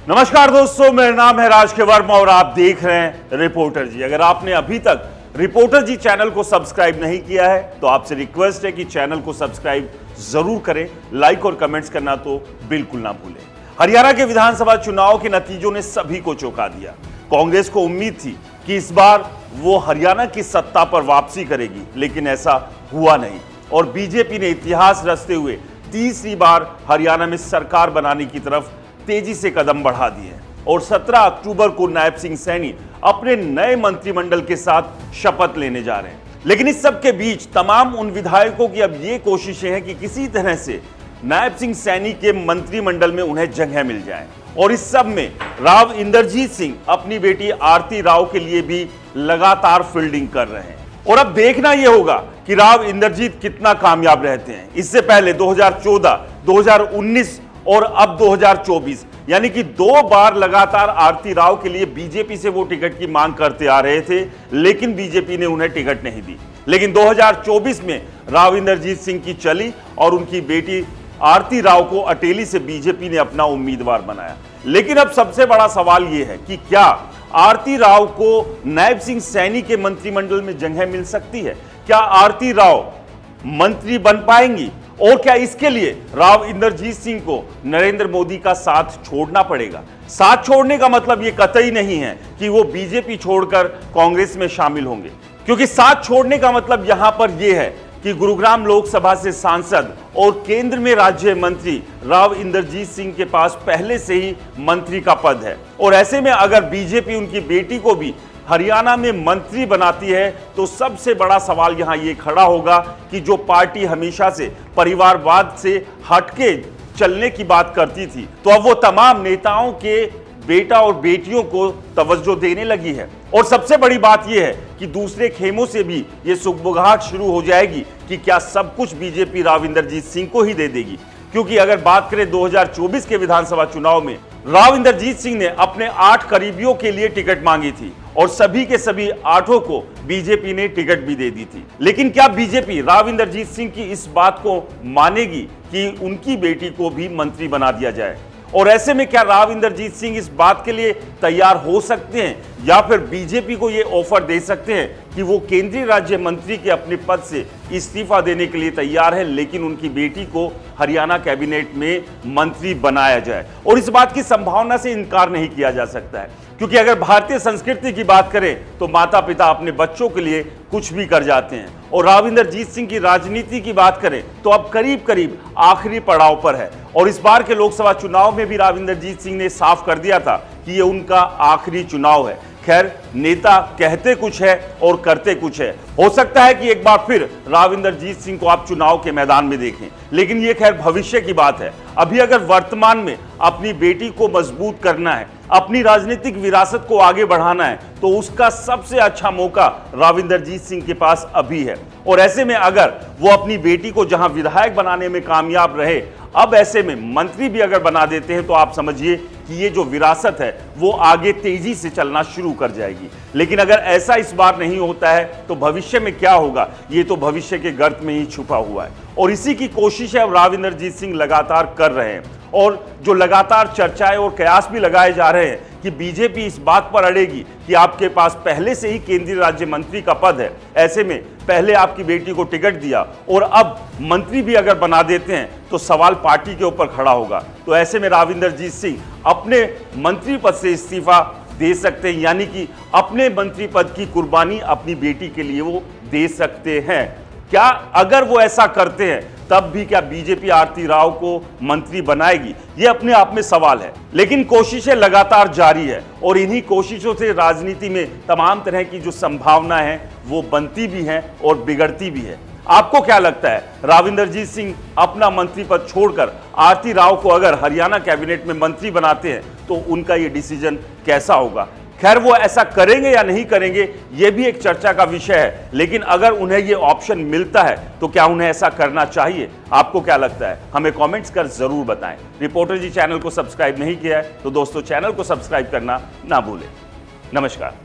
नमस्कार दोस्तों, मेरा नाम है राज के वर्मा और आप देख रहे हैं रिपोर्टर जी। अगर आपने अभी तक रिपोर्टर जी चैनल को सब्सक्राइब नहीं किया है तो आपसे रिक्वेस्ट है कि चैनल को सब्सक्राइब जरूर करें। लाइक और कमेंट्स करना तो बिल्कुल ना भूलें। हरियाणा के विधानसभा चुनाव के नतीजों ने सभी को चौंका दिया। कांग्रेस को उम्मीद थी कि इस बार वो हरियाणा की सत्ता पर वापसी करेगी, लेकिन ऐसा हुआ नहीं और बीजेपी ने इतिहास रचते हुए तीसरी बार हरियाणा में सरकार बनाने की तरफ तेजी से कदम बढ़ा दिए और 17 अक्टूबर को नायब सिंह सैनी अपने नए मंत्रिमंडल के साथ शपथ लेने जा रहे हैं। लेकिन इस सब के बीच तमाम उन विधायकों की अब ये कोशिशें हैं कि किसी तरह से नायब सिंह सैनी के मंत्रिमंडल में उन्हें जगह मिल जाए और इस सब में राव इंद्रजीत सिंह अपनी बेटी आरती राव के लिए भी लगातार फील्डिंग कर रहे हैं और अब देखना यह होगा कि राव इंद्रजीत कितना कामयाब रहते हैं। इससे पहले 2014, 2019 और अब 2024 यानी कि 2 बार लगातार आरती राव के लिए बीजेपी से वो टिकट की मांग करते आ रहे थे, लेकिन बीजेपी ने उन्हें टिकट नहीं दी। लेकिन 2024 में राव इंद्रजीत सिंह की चली और उनकी बेटी आरती राव को अटेली से बीजेपी ने अपना उम्मीदवार बनाया। लेकिन अब सबसे बड़ा सवाल यह है कि क्या आरती राव को नायब सिंह सैनी के मंत्रिमंडल में जगह मिल सकती है? क्या आरती राव मंत्री बन पाएंगी? और क्या इसके लिए राव इंद्रजीत सिंह को नरेंद्र मोदी का साथ छोड़ना पड़ेगा? साथ छोड़ने का मतलब यह कतई नहीं है कि वो बीजेपी छोड़कर कांग्रेस में शामिल होंगे, क्योंकि साथ छोड़ने का मतलब यहां पर यह है कि गुरुग्राम लोकसभा से सांसद और केंद्र में राज्य मंत्री राव इंद्रजीत सिंह के पास पहले से ही मंत्री का पद है और ऐसे में अगर बीजेपी उनकी बेटी को भी हरियाणा में मंत्री बनाती है तो सबसे बड़ा सवाल यहां ये खड़ा होगा कि जो पार्टी हमेशा से परिवारवाद से हटके चलने की बात करती थी, तो अब वो तमाम नेताओं के बेटा और बेटियों को तवज्जो देने लगी है। और सबसे बड़ी बात यह है कि दूसरे खेमों से भी ये सुगबुगाहट शुरू हो जाएगी कि क्या सब कुछ बीजेपी राव इंद्रजीत सिंह को ही दे देगी। क्योंकि अगर बात करें 2024 के विधानसभा चुनाव में राव इंद्रजीत सिंह ने अपने 8 करीबियों के लिए टिकट मांगी थी और सभी के सभी 8 को बीजेपी ने टिकट भी दे दी थी। लेकिन क्या बीजेपी राव इंद्रजीत सिंह की इस बात को मानेगी कि उनकी बेटी को भी मंत्री बना दिया जाए? और ऐसे में क्या राव इंद्रजीत सिंह इस बात के लिए तैयार हो सकते हैं या फिर बीजेपी को यह ऑफर दे सकते हैं कि वो केंद्रीय राज्य मंत्री के अपने पद से इस्तीफा देने के लिए तैयार है, लेकिन उनकी बेटी को हरियाणा कैबिनेट में मंत्री बनाया जाए? और इस बात की संभावना से इनकार नहीं किया जा सकता है, क्योंकि अगर भारतीय संस्कृति की बात करें तो माता पिता अपने बच्चों के लिए कुछ भी कर जाते हैं और राव इंद्रजीत सिंह की राजनीति की बात करें तो अब करीब करीब आखिरी पड़ाव पर है और इस बार के लोकसभा चुनाव में भी राव इंद्रजीत सिंह ने साफ कर दिया था कि ये उनका आखिरी चुनाव है। खैर, नेता कहते कुछ है और करते कुछ है। हो सकता है कि एक बार फिर राव इंद्रजीत सिंह को आप चुनाव के मैदान में देखें, लेकिन ये खैर भविष्य की बात है। अभी अगर वर्तमान में अपनी बेटी को मजबूत करना है, अपनी राजनीतिक विरासत को आगे बढ़ाना है, तो उसका सबसे अच्छा मौका राव इंद्रजीत सिंह के पास अभी है। और ऐसे में अगर वो अपनी बेटी को जहां विधायक बनाने में कामयाब रहे, अब ऐसे में मंत्री भी अगर बना देते हैं तो आप समझिए कि ये जो विरासत है वो आगे तेजी से चलना शुरू कर जाएगी। लेकिन अगर ऐसा इस बार नहीं होता है तो भविष्य में क्या होगा, ये तो भविष्य के गर्त में ही छुपा हुआ है और इसी की कोशिश है अब राव इंद्रजीत सिंह लगातार कर रहे हैं। और जो लगातार चर्चाएं और कयास भी लगाए जा रहे हैं कि बीजेपी इस बात पर अड़ेगी कि आपके पास पहले से ही केंद्रीय राज्य मंत्री का पद है, ऐसे में पहले आपकी बेटी को टिकट दिया और अब मंत्री भी अगर बना देते हैं तो सवाल पार्टी के ऊपर खड़ा होगा। तो ऐसे में राव इंद्रजीत सिंह अपने मंत्री पद से इस्तीफा दे सकते हैं, यानी कि अपने मंत्री पद की कुर्बानी अपनी बेटी के लिए वो दे सकते हैं। क्या अगर वो ऐसा करते हैं तब भी क्या बीजेपी आरती राव को मंत्री बनाएगी? ये अपने आप में सवाल है, लेकिन कोशिशें लगातार जारी है और इन्हीं कोशिशों से राजनीति में तमाम तरह की जो संभावना है वो बनती भी है और बिगड़ती भी है। आपको क्या लगता है, राव इंद्रजीत सिंह अपना मंत्री पद छोड़कर आरती राव को अगर हरियाणा कैबिनेट में मंत्री बनाते हैं तो उनका ये डिसीजन कैसा होगा? खैर, वो ऐसा करेंगे या नहीं करेंगे ये भी एक चर्चा का विषय है, लेकिन अगर उन्हें ये ऑप्शन मिलता है तो क्या उन्हें ऐसा करना चाहिए? आपको क्या लगता है? हमें कमेंट्स कर जरूर बताएं। रिपोर्टर जी चैनल को सब्सक्राइब नहीं किया है तो दोस्तों चैनल को सब्सक्राइब करना ना भूलें। नमस्कार।